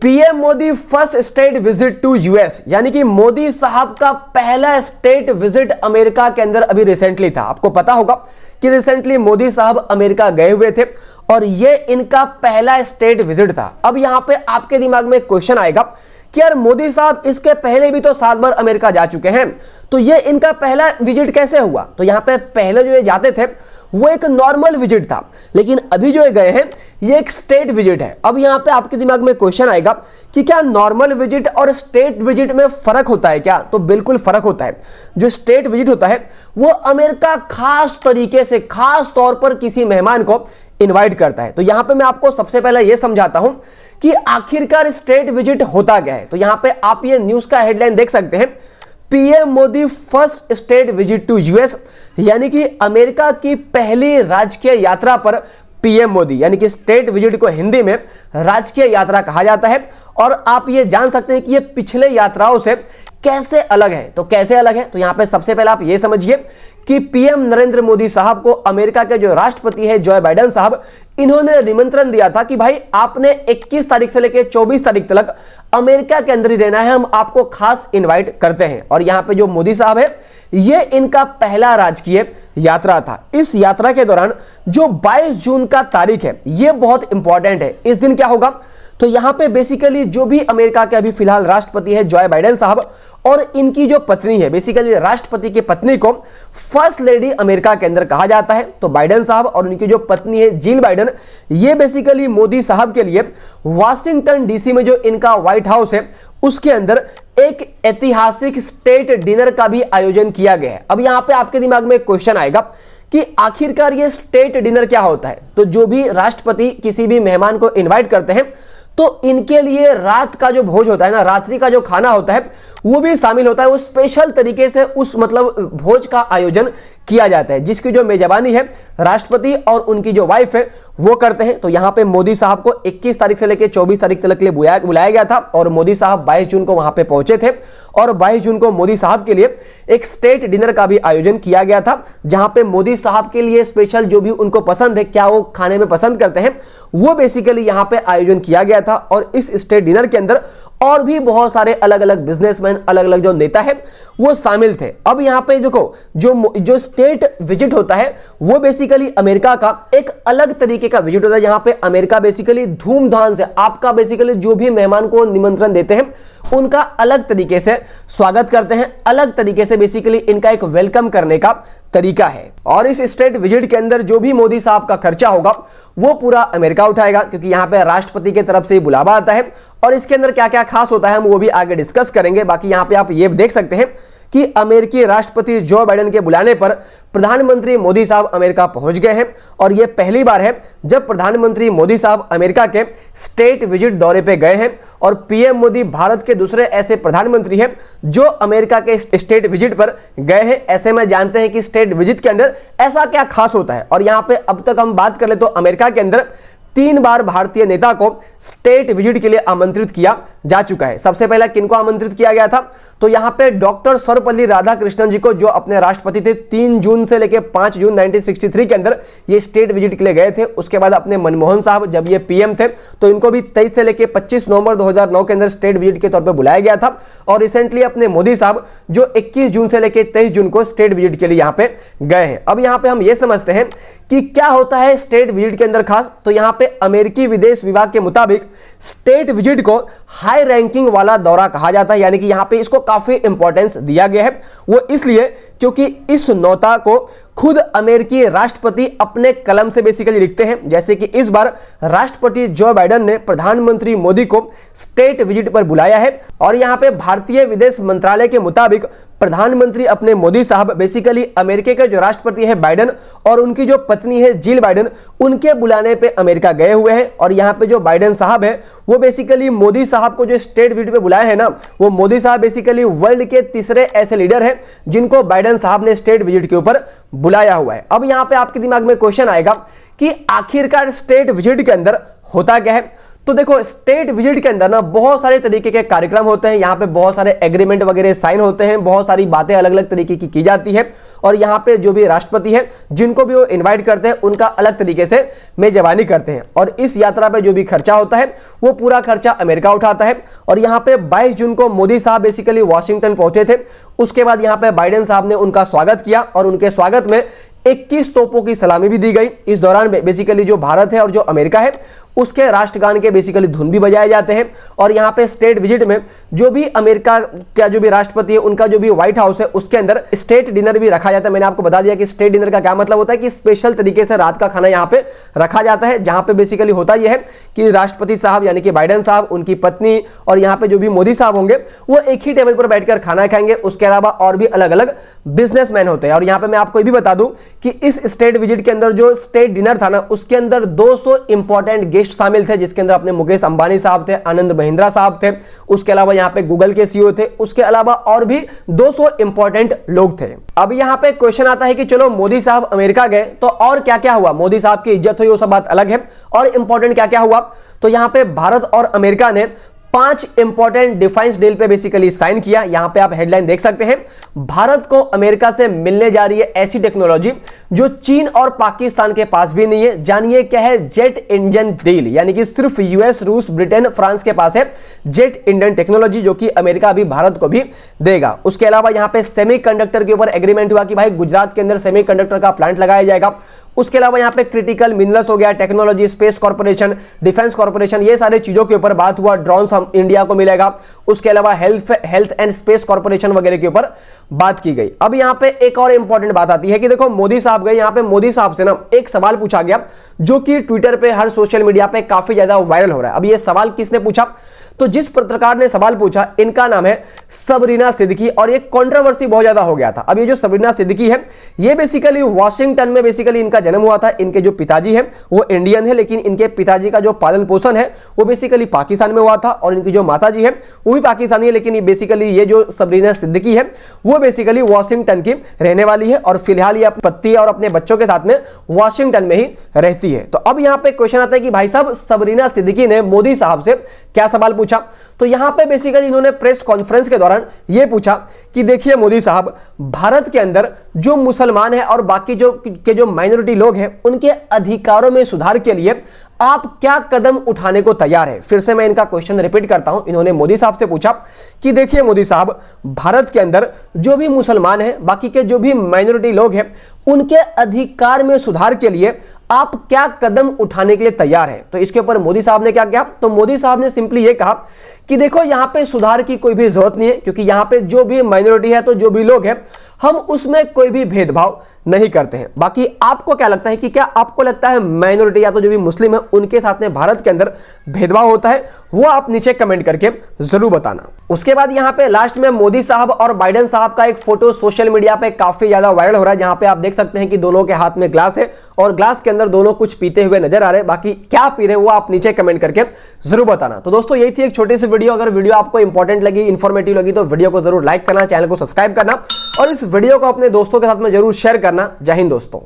PM Modi first state visit to US, यानी कि मोदी साहब का पहला स्टेट विजिट अमेरिका के अंदर अभी रिसेंटली था। आपको पता होगा कि रिसेंटली मोदी साहब अमेरिका गए हुए थे और ये इनका पहला स्टेट विजिट था। अब यहां पे आपके दिमाग में क्वेश्चन आएगा कि यार मोदी साहब इसके पहले भी तो 7 बार अमेरिका जा चुके हैं, तो ये इनका पहला विजिट कैसे हुआ? तो यहां पे पहले जो ये जाते थे वो एक नॉर्मल विजिट था, लेकिन अभी जो ये गए हैं ये एक स्टेट विजिट है। अब यहां पे आपके दिमाग में क्वेश्चन आएगा कि क्या नॉर्मल विजिट और स्टेट विजिट में फर्क होता है क्या? तो बिल्कुल फर्क होता है। जो स्टेट विजिट होता है वो अमेरिका खास तरीके से, खास तौर पर किसी मेहमान को इनवाइट करता है। तो यहां पे मैं आपको सबसे पहले यह समझाता हूं कि आखिरकार स्टेट विजिट होता क्या है। तो यहां पे आप ये न्यूज का हेडलाइन देख सकते हैं, PM Modi first state visit to US, यानी कि अमेरिका की पहली राजकीय यात्रा पर पीएम मोदी, यानी कि स्टेट विजिट को हिंदी में राजकीय यात्रा कहा जाता है। और आप ये जान सकते हैं कि ये पिछले यात्राओं से कैसे अलग है। तो कैसे अलग है? तो यहां पे सबसे पहले आप ये समझिए कि पीएम नरेंद्र मोदी साहब को अमेरिका के जो राष्ट्रपति है जो बाइडेन साहब, इन्होंने निमंत्रण दिया था कि भाई आपने 21 तारीख से लेकर 24 तारीख तक अमेरिका के अंदर ही रहना है, हम आपको खास इनवाइट करते हैं। और यहां पे जो मोदी साहब है ये इनका पहला राजकीय यात्रा था। इस यात्रा के दौरान जो 22 जून का तारीख है ये बहुत इंपॉर्टेंट है। इस दिन क्या होगा? तो यहां पे बेसिकली जो भी अमेरिका के अभी फिलहाल राष्ट्रपति है जो बाइडेन साहब और इनकी जो पत्नी है, बेसिकली राष्ट्रपति की पत्नी को फर्स्ट लेडी अमेरिका के अंदर कहा जाता है। तो बाइडेन साहब और उनकी जो पत्नी है जिल बाइडेन, ये बेसिकली मोदी साहब के लिए वाशिंगटन डीसी में जो इनका व्हाइट हाउस है उसके अंदर एक ऐतिहासिक स्टेट डिनर का भी आयोजन किया गया है। अब यहां पे आपके दिमाग में क्वेश्चन आएगा कि आखिरकार ये स्टेट डिनर क्या होता है? तो जो भी राष्ट्रपति किसी भी मेहमान को इनवाइट करते हैं तो इनके लिए रात का जो भोज होता है ना, रात्रि का जो खाना होता है वो भी शामिल होता है। वो स्पेशल तरीके से उस मतलब भोज का आयोजन किया जाता है जिसकी जो मेजबानी है राष्ट्रपति और उनकी जो वाइफ है वो करते हैं। तो यहां पे मोदी साहब को 21 तारीख से लेकर 24 तारीख तक के लिए बुलाया गया था और मोदी साहब 22 जून को वहां पे पहुंचे थे और 22 जून को मोदी साहब के लिए एक स्टेट डिनर का भी आयोजन किया गया था, जहां पे मोदी साहब के लिए स्पेशल जो भी उनको पसंद है, क्या वो खाने में पसंद करते हैं, वो बेसिकली यहां पे आयोजन किया गया था। और इस स्टेट डिनर के अंदर और भी बहुत सारे अलग अलग बिजनेसमैन, अलग अलग जो नेता है वो शामिल थे। अब यहां पे देखो जो स्टेट विजिट होता है वो बेसिकली अमेरिका का एक अलग तरीके का विजिट होता है, जहां पे अमेरिका बेसिकली धूमधाम से आपका बेसिकली जो भी मेहमान को निमंत्रण देते हैं उनका अलग तरीके से स्वागत करते हैं, अलग तरीके से बेसिकली इनका एक वेलकम करने का तरीका है। और इस स्टेट विजिट के अंदर जो भी मोदी साहब का खर्चा होगा वो पूरा अमेरिका उठाएगा, क्योंकि यहां पे राष्ट्रपति की तरफ से बुलावा आता है। और इसके अंदर क्या क्या खास होता है हम वो भी आगे डिस्कस करेंगे। बाकी यहां पे आप ये देख सकते हैं कि अमेरिकी राष्ट्रपति जो बाइडेन के बुलाने पर प्रधानमंत्री मोदी साहब अमेरिका पहुंच गए हैं और यह पहली बार है जब प्रधानमंत्री मोदी साहब अमेरिका के स्टेट विजिट दौरे पे गए हैं। और पीएम मोदी भारत के दूसरे ऐसे प्रधानमंत्री हैं जो अमेरिका के स्टेट विजिट पर गए हैं। ऐसे में जानते हैं कि स्टेट विजिट के अंदर ऐसा क्या खास होता है। और यहां पे अब तक हम बात कर ले तो अमेरिका के अंदर 3 बार भारतीय नेता को स्टेट विजिट के लिए आमंत्रित किया जा चुका है। सबसे पहले किनको आमंत्रित किया गया था? तो यहां पे डॉक्टर सर्वपल्ली राधाकृष्णन जी को, जो अपने राष्ट्रपति थे, 3 जून से लेकर 5 जून 1963 के अंदर ये स्टेट विजिट के लिए गए थे। उसके बाद अपने मनमोहन साहब जब ये पीएम थे तो इनको भी 23 से लेकर 25 नवंबर 2009 के अंदर स्टेट विजिट के तौर पर बुलाया गया था। और रिसेंटली अपने मोदी साहब जो 21 जून से लेकर 23 जून को स्टेट विजिट के लिए यहां पे गए हैं। अब यहां पे हम ये समझते हैं कि क्या होता है स्टेट विजिट के अंदर खास। तो यहां पे अमेरिकी विदेश विभाग के मुताबिक स्टेट विजिट को हाई रैंकिंग वाला दौरा कहा जाता है, यानी कि यहां पे इसको काफी इंपॉर्टेंस दिया गया है। वो इसलिए क्योंकि इस नौता को खुद अमेरिकी राष्ट्रपति अपने कलम से बेसिकली लिखते हैं। जैसे कि इस बार राष्ट्रपति जो बाइडेन ने प्रधानमंत्री मोदी को स्टेट विजिट पर बुलाया है और यहां पे भारतीय विदेश मंत्रालय के मुताबिक प्रधानमंत्री अपने मोदी साहब बेसिकली अमेरिका के जो राष्ट्रपति है बाइडेन और उनकी जो पत्नी है जिल बाइडेन, उनके बुलाने पे अमेरिका गए हुए हैं। और यहां पे जो बाइडेन साहब है वो बेसिकली मोदी साहब को जो स्टेट विजिट पे बुलाया है ना, वो मोदी साहब बेसिकली वर्ल्ड के तीसरे ऐसे लीडर हैं जिनको बाइडेन साहब ने स्टेट विजिट के ऊपर बुलाया हुआ है। अब यहां पे आपके दिमाग में क्वेश्चन आएगा कि आखिरकार स्टेट विजिट के अंदर होता क्या है। तो देखो स्टेट विजिट के अंदर ना बहुत सारे तरीके के कार्यक्रम होते हैं, यहाँ पे बहुत सारे एग्रीमेंट वगैरह साइन होते हैं, बहुत सारी बातें अलग अलग तरीके की जाती है और यहाँ पे जो भी राष्ट्रपति है जिनको भी वो इनवाइट करते हैं उनका अलग तरीके से मेजबानी करते हैं और इस यात्रा पे जो भी खर्चा होता है वो पूरा खर्चा अमेरिका उठाता है। और यहाँ पे 22 जून को मोदी साहब बेसिकली वॉशिंगटन पहुंचे थे। उसके बाद यहाँ पे बाइडेन साहब ने उनका स्वागत किया और उनके स्वागत में 21 तोपों की सलामी भी दी गई। इस दौरान बेसिकली जो भारत है और जो अमेरिका है उसके राष्ट्रगान के बेसिकली धुन भी बजाए जाते हैं। और यहाँ पे स्टेट विजिट में जो भी अमेरिका का जो भी राष्ट्रपति है उनका जो भी व्हाइट हाउस है उसके अंदर स्टेट डिनर भी रखा जाता है। मैंने आपको बता दिया कि स्टेट डिनर का क्या मतलब होता है कि स्पेशल तरीके से रात का खाना यहाँ पे रखा जाता है, जहां पे बेसिकली होता यह है कि राष्ट्रपति साहब यानी कि बाइडेन साहब, उनकी पत्नी और यहाँ पे जो भी मोदी साहब होंगे वो एक ही टेबल पर बैठकर खाना खाएंगे। उसके अलावा और भी अलग अलग बिजनेसमैन होते हैं। और यहाँ पे मैं आपको ये भी बता दूं कि इस स्टेट विजिट के अंदर जो स्टेट डिनर था ना उसके अंदर 200 इंपॉर्टेंट गेस्ट शामिल थे, जिसके अंदर अपने मुकेश अंबानी साहब थे, आनंद महिंद्रा साहब थे, उसके अलावा यहाँ पे गूगल के सीईओ थे, उसके अलावा और भी 200 इंपॉर्टेंट लोग थे। अब यहाँ पे क्वेश्चन आता है कि चलो मोदी साहब अमेरिका गए तो और क्या क्या हुआ, मोदी साहब की इज्जत हुई वो सब बात अलग है, और इंपॉर्टेंट क्या क्या हुआ। तो यहाँ पे भारत और अमेरिका ने 5 इंपॉर्टेंट डिफेंस डील पे बेसिकली साइन किया। यहां पे आप हेडलाइन देख सकते हैं, भारत को अमेरिका से मिलने जा रही है ऐसी टेक्नोलॉजी जो चीन और पाकिस्तान के पास भी नहीं है। जानिए क्या है जेट इंजन डील, यानी कि सिर्फ यूएस, रूस, ब्रिटेन, फ्रांस के पास है जेट इंजन टेक्नोलॉजी जो कि अमेरिका अभी भारत को भी देगा। उसके अलावा यहां पे सेमीकंडक्टर के ऊपर एग्रीमेंट हुआ कि भाई गुजरात के अंदर सेमीकंडक्टर का प्लांट लगाया जाएगा। उसके अलावा यहाँ पे क्रिटिकल मिनरल्स हो गया, technology, space corporation, defence corporation, ये सारे चीजों के ऊपर बात हुआ। ड्रोन्स हम इंडिया को मिलेगा। उसके अलावा हेल्थ एंड स्पेस कॉर्पोरेशन वगैरह के ऊपर बात की गई। अब यहाँ पे एक और इंपॉर्टेंट बात आती है कि देखो मोदी साहब गए, यहाँ पे मोदी साहब से ना एक सवाल पूछा गया जो कि ट्विटर पे, हर सोशल मीडिया पे काफी ज्यादा वायरल हो रहा है। अब ये सवाल किसने पूछा, तो जिस पत्रकार ने सवाल पूछा इनका नाम है सबरीना सिद्दीकी, और ये कंट्रोवर्सी बहुत ज्यादा हो गया था। अब ये जो सबरीना सिद्दीकी है ये बेसिकली वॉशिंगटन में बेसिकली इनका जन्म हुआ था। इनके जो पिताजी हैं वो इंडियन है, लेकिन इनके पिताजी का जो पालन पोषण है वो बेसिकली पाकिस्तान में हुआ था, और इनकी जो माताजी है वो भी पाकिस्तानी है। लेकिन बेसिकली ये जो सबरीना सिद्दीकी है वो बेसिकली वॉशिंगटन की रहने वाली है, और फिलहाल ये अपने पति और अपने बच्चों के साथ में वॉशिंगटन में ही रहती है। तो अब यहाँ पे क्वेश्चन आता है कि भाई साहब सबरीना सिद्दीकी ने मोदी साहब से क्या सवाल पूछा। तो यहां पे बेसिकली इन्होंने प्रेस कॉन्फ्रेंस के दौरान यह पूछा कि देखिए मोदी साहब, भारत के अंदर जो मुसलमान है और बाकी जो माइनॉरिटी लोग हैं उनके अधिकारों में सुधार के लिए आप क्या कदम उठाने को तैयार है। फिर से मैं इनका क्वेश्चन रिपीट करता हूं। इन्होंने मोदी साहब से पूछा कि देखिए मोदी साहब, भारत के अंदर जो भी मुसलमान हैं, बाकी के जो भी माइनॉरिटी लोग हैं, उनके अधिकार में सुधार के लिए आप क्या कदम उठाने के लिए तैयार है। तो इसके ऊपर मोदी साहब ने क्या किया, तो मोदी साहब ने सिंपली ये कहा कि देखो यहां पे सुधार की कोई भी जरूरत नहीं है, क्योंकि यहां पे जो भी माइनॉरिटी है, तो जो भी लोग हैं, हम उसमें कोई भी भेदभाव नहीं करते हैं। बाकी आपको क्या लगता है कि क्या आपको लगता है माइनॉरिटी या तो जो भी मुस्लिम है उनके साथ में भारत के अंदर भेदभाव होता है, वो आप नीचे कमेंट करके जरूर बताना। उसके बाद यहाँ पे लास्ट में मोदी साहब और बाइडेन साहब का एक फोटो सोशल मीडिया पे काफी ज्यादा वायरल हो रहा है, जहां पे आप देख सकते हैं कि दोनों के हाथ में ग्लास है और ग्लास के अंदर दोनों कुछ पीते हुए नजर आ रहे हैं। बाकी क्या पी रहे हैं वो आप नीचे कमेंट करके जरूर बताना। तो दोस्तों यही थी एक छोटी सी वीडियो। अगर वीडियो आपको इंपॉर्टेंट लगी, इन्फॉर्मेटिव लगी, तो वीडियो को जरूर लाइक करना, चैनल को सब्सक्राइब करना और इस वीडियो को अपने दोस्तों के साथ में जरूर शेयर करना। जय हिंद दोस्तों।